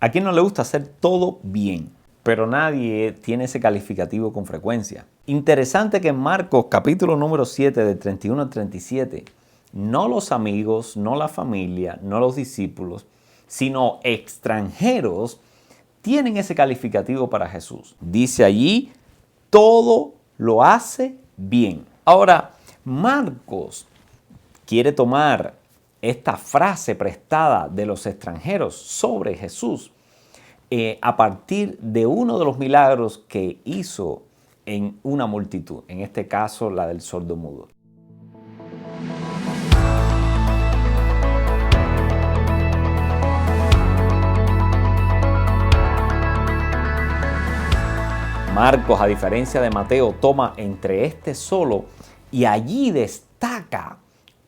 ¿A quién no le gusta hacer todo bien? Pero nadie tiene ese calificativo con frecuencia. Interesante que en Marcos capítulo número 7 del 31 al 37, no los amigos, no la familia, no los discípulos, sino extranjeros tienen ese calificativo para Jesús. Dice allí, todo lo hace bien. Ahora, Marcos quiere tomar esta frase prestada de los extranjeros sobre Jesús a partir de uno de los milagros que hizo en una multitud, en este caso la del sordomudo. Marcos, a diferencia de Mateo, toma entre este solo y allí destaca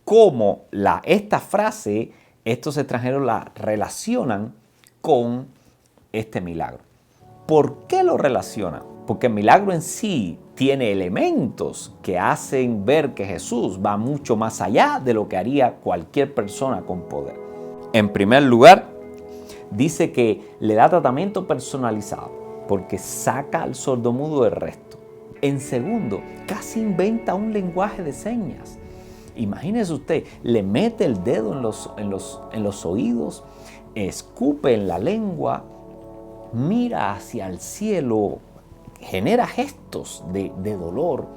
cómo esta frase, estos extranjeros la relacionan con este milagro. ¿Por qué lo relacionan? Porque el milagro en sí tiene elementos que hacen ver que Jesús va mucho más allá de lo que haría cualquier persona con poder. En primer lugar, dice que le da tratamiento personalizado porque saca al sordomudo del resto. En segundo, casi inventa un lenguaje de señas. Imagínese usted, le mete el dedo en los oídos, escupe en la lengua, mira hacia el cielo, genera gestos de dolor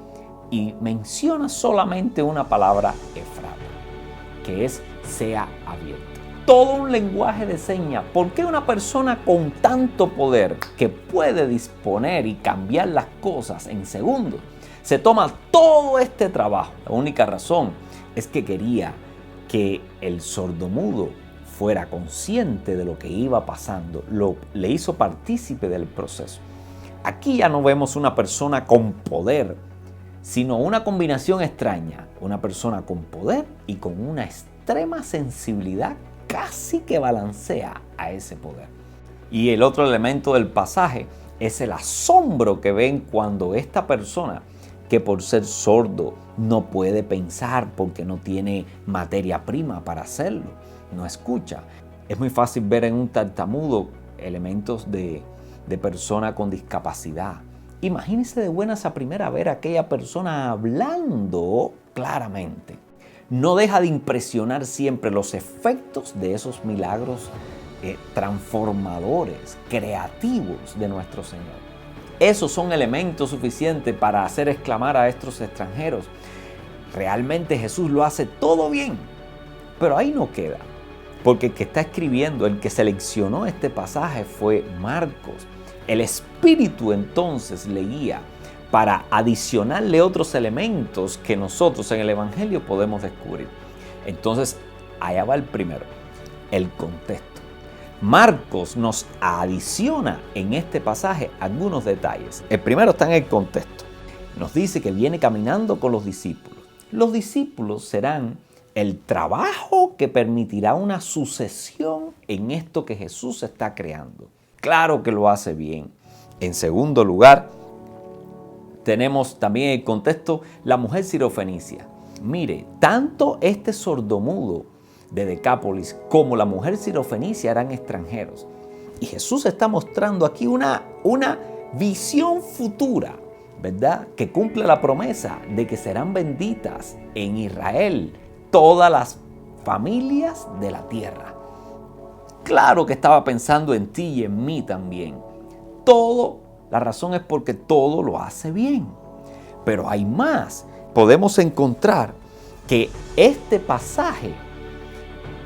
y menciona solamente una palabra, Efrata, que es sea abierto. Todo un lenguaje de señas. ¿Por qué una persona con tanto poder que puede disponer y cambiar las cosas en segundos se toma todo este trabajo? La única razón es que quería que el sordomudo fuera consciente de lo que iba pasando, le hizo partícipe del proceso. Aquí ya no vemos una persona con poder, sino una combinación extraña, una persona con poder y con una extrema sensibilidad casi que balancea a ese poder. Y el otro elemento del pasaje es el asombro que ven cuando esta persona, que por ser sordo no puede pensar porque no tiene materia prima para hacerlo, no escucha. Es muy fácil ver en un tartamudo elementos de persona con discapacidad. Imagínense de buenas a primera ver a aquella persona hablando claramente. No deja de impresionar siempre los efectos de esos milagros transformadores, creativos de nuestro Señor. Esos son elementos suficientes para hacer exclamar a estos extranjeros: realmente Jesús lo hace todo bien. Pero ahí no queda, porque el que está escribiendo, el que seleccionó este pasaje fue Marcos. El Espíritu entonces le guía para adicionarle otros elementos que nosotros en el Evangelio podemos descubrir. Entonces, allá va el primero, el contexto. Marcos nos adiciona en este pasaje algunos detalles. El primero está en el contexto. Nos dice que viene caminando con los discípulos. Los discípulos serán el trabajo que permitirá una sucesión en esto que Jesús está creando. Claro que lo hace bien. En segundo lugar, tenemos también el contexto, la mujer sirofenicia. Mire, tanto este sordomudo de Decápolis como la mujer sirofenicia eran extranjeros. Y Jesús está mostrando aquí una visión futura, ¿verdad? Que cumple la promesa de que serán benditas en Israel todas las familias de la tierra. Claro que estaba pensando en ti y en mí también. La razón es porque todo lo hace bien. Pero hay más. Podemos encontrar que este pasaje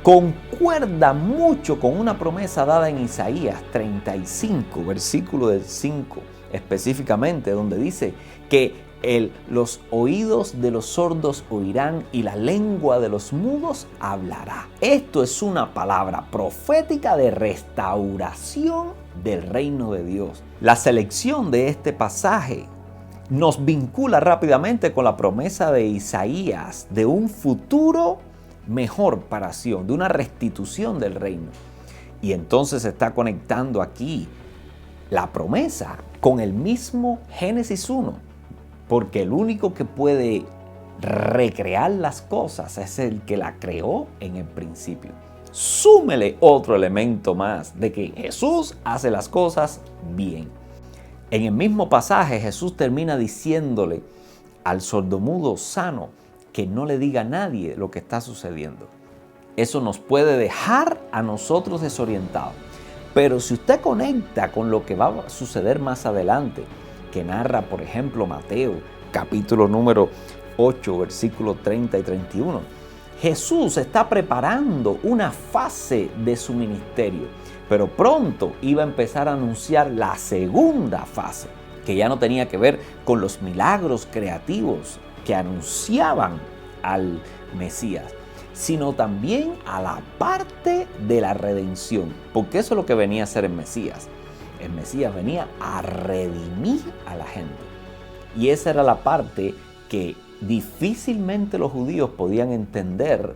concuerda mucho con una promesa dada en Isaías 35, versículo del 5, específicamente, donde dice que los oídos de los sordos oirán y la lengua de los mudos hablará. Esto es una palabra profética de restauración del reino de Dios. La selección de este pasaje nos vincula rápidamente con la promesa de Isaías de un futuro mejor para Sion, de una restitución del reino. Y entonces se está conectando aquí la promesa con el mismo Génesis 1. Porque el único que puede recrear las cosas es el que la creó en el principio. súmele otro elemento más de que Jesús hace las cosas bien. En el mismo pasaje Jesús termina diciéndole al sordomudo sano que no le diga a nadie lo que está sucediendo. Eso nos puede dejar a nosotros desorientados. Pero si usted conecta con lo que va a suceder más adelante, que narra, por ejemplo, Mateo, capítulo número 8, versículos 30 y 31, Jesús está preparando una fase de su ministerio, pero pronto iba a empezar a anunciar la segunda fase, que ya no tenía que ver con los milagros creativos que anunciaban al Mesías, sino también a la parte de la redención, porque eso es lo que venía a hacer el Mesías. El Mesías venía a redimir a la gente. Y esa era la parte que difícilmente los judíos podían entender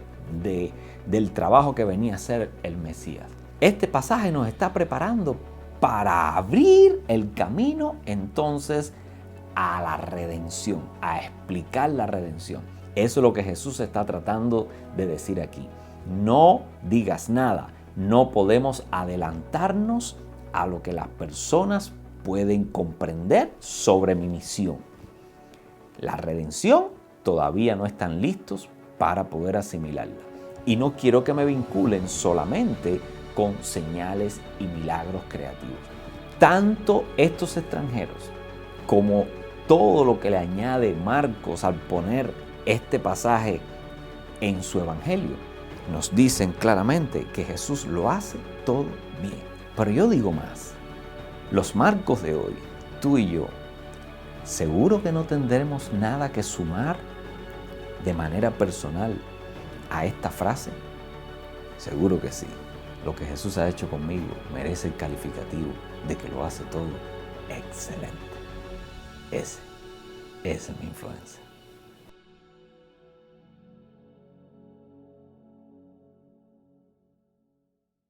del trabajo que venía a hacer el Mesías. Este pasaje nos está preparando para abrir el camino entonces a la redención, a explicar la redención. Eso es lo que Jesús está tratando de decir aquí. No digas nada, no podemos adelantarnos a lo que las personas pueden comprender sobre mi misión. La redención todavía no están listos para poder asimilarla. Y no quiero que me vinculen solamente con señales y milagros creativos. Tanto estos extranjeros como todo lo que le añade Marcos al poner este pasaje en su evangelio, nos dicen claramente que Jesús lo hace todo bien. Pero yo digo más, los Marcos de hoy, tú y yo, ¿seguro que no tendremos nada que sumar de manera personal a esta frase? Seguro que sí. Lo que Jesús ha hecho conmigo merece el calificativo de que lo hace todo excelente. Esa es mi influencia.